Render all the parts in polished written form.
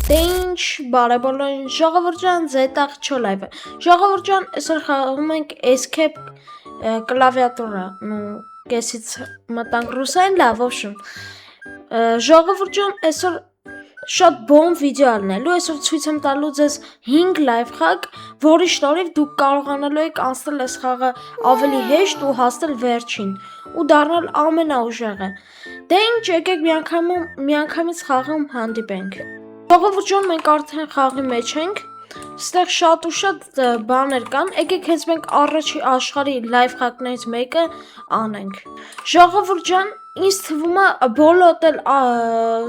Դե ինչ բարեբոլորին ժողովուրդ ջան զետաղ չո լայվը ժողովուրդ ջան այսօր խաղում ենք escape կլավիատուրա կեսից մտանք ռուսային լավ ոբշմ ժողովուրդ ջան այսօր շատ բոմ վիդեո ալնելու այսօր ցույց եմ տալու ձեզ 5 լայվ խաղ որի շնորհիվ դուք կարողանալու եք անցնել այս խաղը ավելի հեշտ ու հասնել վերջին ու դառնալ ամենաուժեղը դե ինչ եկեք միանգամից խաղում հանդիպենք Ժողովուրդ ջան, մենք արդեն խաղի մեջ ենք, ստեղ շատ ու շատ բաներ կան, եկեք հենց մենք առաջի աշխարհի լայվ խաղներից մեկը անենք։ Ժողովուրդ ջան, ինձ թվում է բոլորդ էլ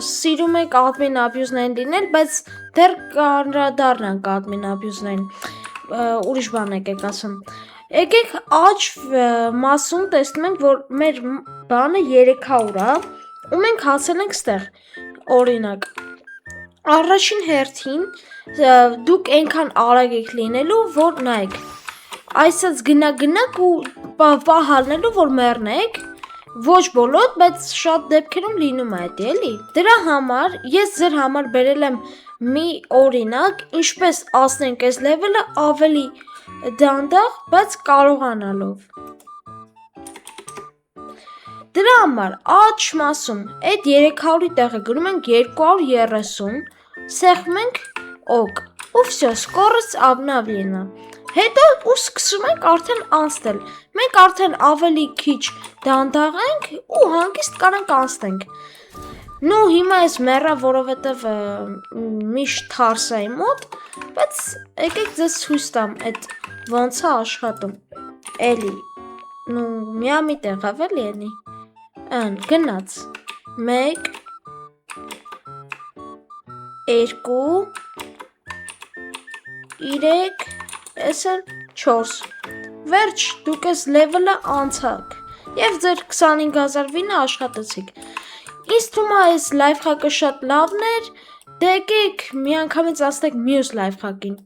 սիրում եք admin abuse-ներին լինել, բայց դեռ կանդրադառնանք admin abuse-ներին, ուրիշ բան եկեք ասեմ։ Եկեք աջ մասում տեսնում ենք, որ մեր բանը 300 է, ու մենք հասել ենք ստեղ, օրինակ Առաջին հերթին դուք այնքան արագ եք լինելու, որ նայեք, այսպես գնաք ու պահալնելու, որ մեռնեք, ոչ բոլոր, բայց շատ դեպքերում լինում է դա, էլի։ Դրա համար ես ձեր համար բերել եմ մի օրինակ, ինչպես ասնենք այս լեվելը ավելի դանդաղ, բայց կարողանալով։ Դրա համար աջ մասում այդ 300-ի տեղը գրում ենք 230, սեղմում ենք OK, ու վсё, скорость обновлена։ Հետո ու սկսում ենք արդեն անցնել։ Մենք արդեն ավելի քիչ դանդաղ ենք ու հանգիստ կարանք անցնենք։ Ну հիմա ես մեռա, որովհետև միշտ թարսայի մոտ, բայց եկեք ձեզ ցույց տամ այդ ոնց է աշխատում։ Էլի, ну միամի տեղավ էլի էլի։ Գնաց 1 2 3 այսօր 4 Վերջ դուք այս լեվելը անցաք եւ ձեր 25000 վինը աշխատեցիք Ինձ թվում է այս լայվ խաղը շատ լավն էր դե եկեք միանգամից ասենք մյուս լայվ խաղին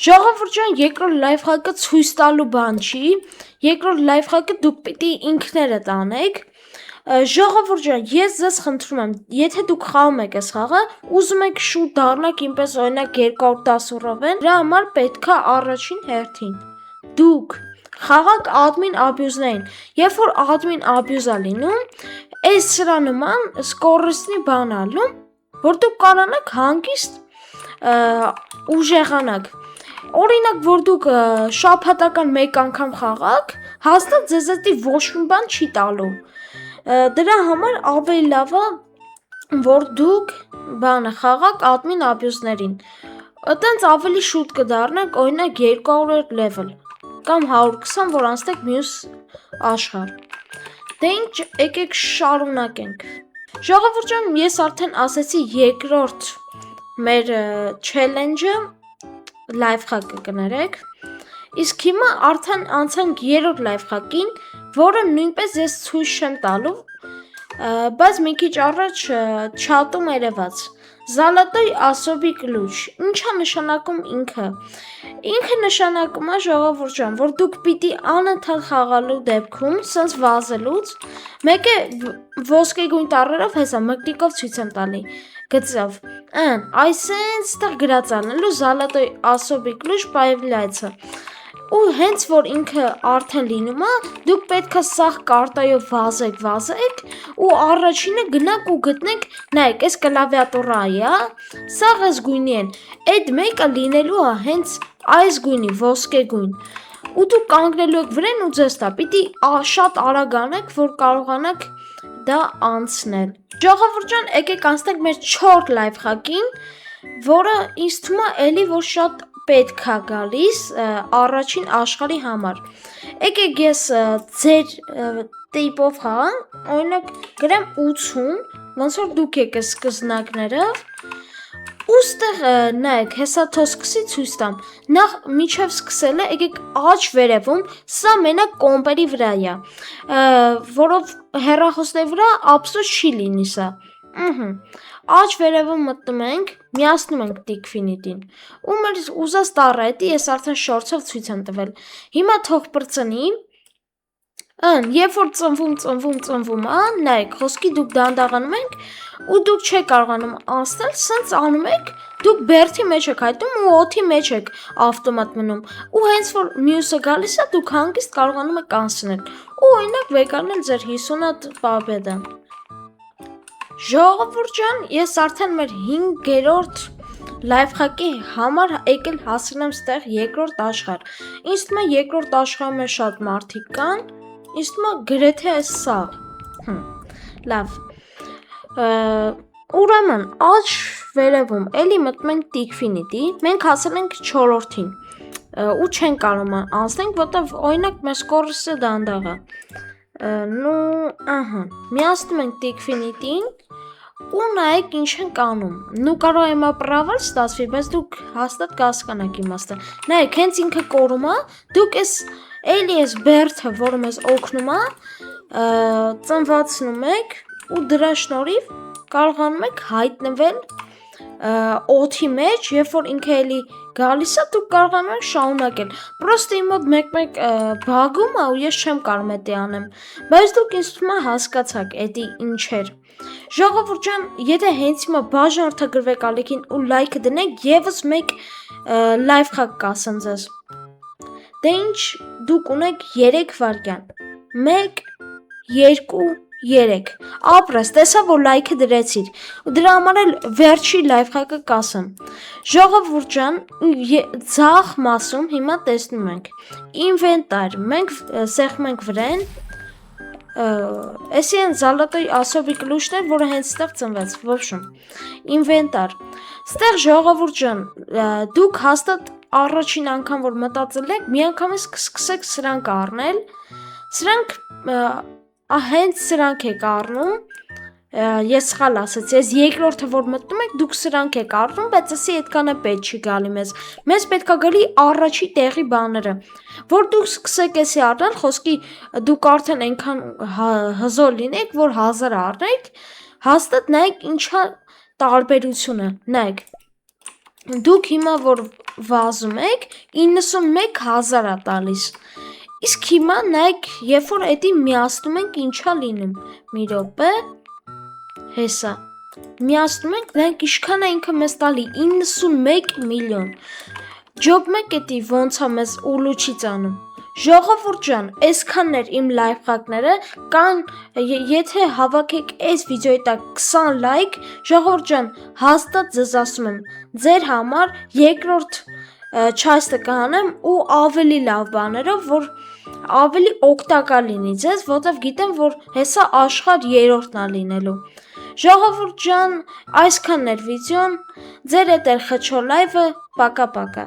Ժողովուրդ ջան երկրորդ լայվ խաղը ցույց տալու բան չի երկրորդ լայվ խաղը դուք պիտի ինքներդ անեք Ժողովուրդ ջան, ես ձեզ խնդրում եմ, եթե դուք խաղում եք այս խաղը, ուզում եք շուտ դառնաք ինպես օրինակ 210 րոպեն, դրա համար պետք է առաջին հերթին դուք խաղաք admin abuse-ներին, երբ որ admin abuse-ա լինում, այս սրա նման սկորստի բան ալնում, որ դուք կարողանաք հանգիստ ուժեղանաք Օրինակ, որ դուք շաբաթական մեկ անգամ խաղաք, հաստատ ձեզ էդի ոչ մի բան չի տալու Դրա համար ավելի լավ է, որ դուք բանը խաղաք admin abuse-ներին Այդտենց ավելի շուտ կդառնաք, օրինակ 200 level կամ 120, որ անցնեք մյուս աշխարհ Դե ինչ, եկեք շարունակենք Ժողովուրդ ջան, ես արդեն ասեցի երկրորդ մեր challenge-ը լայվ խաղը կներեք Իսկ հիմա արդեն անցանք երրորդ լայվ խաղին, որը նույնպես ես ցույց չեմ տալու, բայց մի քիչ առաջ չաթում երևաց։ Золотой особый ключ։ Ինչ է նշանակում ինքը։ Ինքը նշանակում է ժողովուրդ ջան, որ դուք պիտի անընդհատ խաղալու դեպքում, սենց վազելուց, մեկը ոսկեգույն տառերով հեսա մկնիկով ցույց եմ տալի։ Գծով։ Այսենց տեղ գրած անելու Золотой особый ключ появляется։ Ու հենց որ ինքը արդեն լինում է, դուք պետքա սաղ կարտայով վազեք ու առաջինը գնաք ու գտնեք, նայեք, այս կլավիատուրայի է, սաղ այս գույնի են, այդ մեկը լինելու է հենց այս գույնի, ոսկե գույն, ու դուք կանգնելու եք վրեն ու ձեզ տա, պիտի շատ արագ անեք, որ կարողանաք դա անցնել։ Ժողովուրդ ջան, եկեք անցնենք մեր 4 լայվ խաղին, որը ինձ թվում է էլի որ շատ պետք է գալիս առաջին աշխարհի համար։ Եկեք ես ձեր տիպով խաղամ, օրինակ գրեմ 80, ոնց որ դուք եք սկզնակներով, ուստեղ նայեք, հեսա թո սկսի ցույց տամ։ Նախ միջև սկսելը եկեք աջ վերևում, սա մենակ կոմպերի վրա է, որով հեռախոսների վրա ափսոս չի լինի սա։ Աջ վերևում մտնում ենք, միացնում ենք Tickfinity-ին, ու մեր ուզած տառայետի ես արդեն շորցով ցույց եմ տվել։ Հիմա թող պրծնի, երբ որ ծնվում, նայեք, խոսքի դուք դանդաղանում եք, ու դուք չեք կարողանում անցնել, սենց անում եք, Դուք բերթի մեջ եք հայտնում ու օդի մեջ եք ավտոմատ մնում ու հենց որ մյուսը գալիս է դուք հանգիստ կարողանում եք անցնել ու օրինակ վեկանել ձեր 50 հատ պաբեդը։ Ժողովուրդ ջան, ես արդեն մեր 5-րդ լայֆհակի համար եկել հասել եմ ստեղ երկրորդ աշխարհ։ Ինձ թվում է երկրորդ աշխարհում է շատ մարդիկ կան, ինձ թվում է գրեթե է սա։ Լավ։ Ուրեմն աջ վերևում էլի մտնում ենք Տիկֆինիտի, մենք հասել ենք 4-րդին ու չենք կարող անցնենք, որտեվ օրինակ մեր սկորսը դանդաղ է։ Միացնում ենք Տիկֆինիտին ու նայեք ինչ ենք անում։ Նու կարող է մապրավել ստացվի, բայց դուք հաստատ կհասկանաք իմաստը։ Նայեք, հենց ինքը կորում է, դուք էլի այս բերթը, որը մեզ օգնում է, ծնվացնում եք ու դրա շնորհիվ կարողանում եք հայտնվել օդի մեջ, երբ որ ինքը էլի գալիս է, դուք կարողանում եք շարունակել։ Պրոստը իմ մոտ մեկ բագում է ու ես չեմ կարող էդի անեմ, բայց դուք ինձ թվում է հասկացաք էդի ինչ էր։ Ժողովուրդ ջան, եթե հենց հիմա բաժանորդագրվեք ալիքին ու լայքը դնեք, եւս մեկ լայֆհակ կասեմ ձեզ։ Դե ինչ, դուք ունեք 3 վայրկյան։ 1 2 3 ապրես, տեսա որ լայքը դրեցիր ու դրա համար էլ վերջի լայֆհակը կասեմ։ Ժողովուրդ ջան, ձախ մասում հիմա տեսնում ենք ինվենտար, մենք սեղմում ենք վրան, էսի են զալատոյ ասոբի կլուշներ, որը հենց ստեղ ծնվեց, в общем, ինվենտար։ Ստեղ ժողովուրդ ջան, դուք հաստատ առաջին անգամ որ մտածել եք, մի անգամից կսկսեք սրանք առնել, սրանք հենց սրանք եք առնում, ես սխալ ասացի, ես երկրորդը որ մտնում եք, դուք սրանք եք առնում, բայց ասի այդքան է պետք չի գալի մեզ պետք է գալի առաջի տեղի բաները, որ դուք սկսեք էսի առնել, խոսքի դուք արդեն այնքան հզոր լինեք, որ 1000 առնեք, հաստատ նայեք ինչա տարբերությունը, նայեք, դուք հիմա որ վազում եք, 91,000 է տալիս, իսկ հիմա նայեք, երբ որ էդի միացնում ենք ինչա լինում, մի րոպե, հեսա, միացնում ենք, նայեք ինչքան է ինքը մեզ տալի, 91 միլիոն, ջոկ մեկ էդի ոնց է մեզ ուլուչի ծանում, ժողովուրդ ջան, այսքանն էր իմ լայֆհակները, կան, եթե հավաքեք այս վիդեոյի տակ 20 լայք, ժողովուրդ ջան, հաստատ ձեզ ասում եմ, ձեր համար երկրորդ չայսը կանեմ ու ավելի լավ բաներով, որ ավելի օգտակար լինի ձեզ, որտեվ գիտեմ, որ հեսա աշխարհ 3-րդն է լինելու։ Ժողովուրդ ջան, այսքանն էր վիդեոն, ձեր հետ էր Խչո լայվը, պակա-պակա։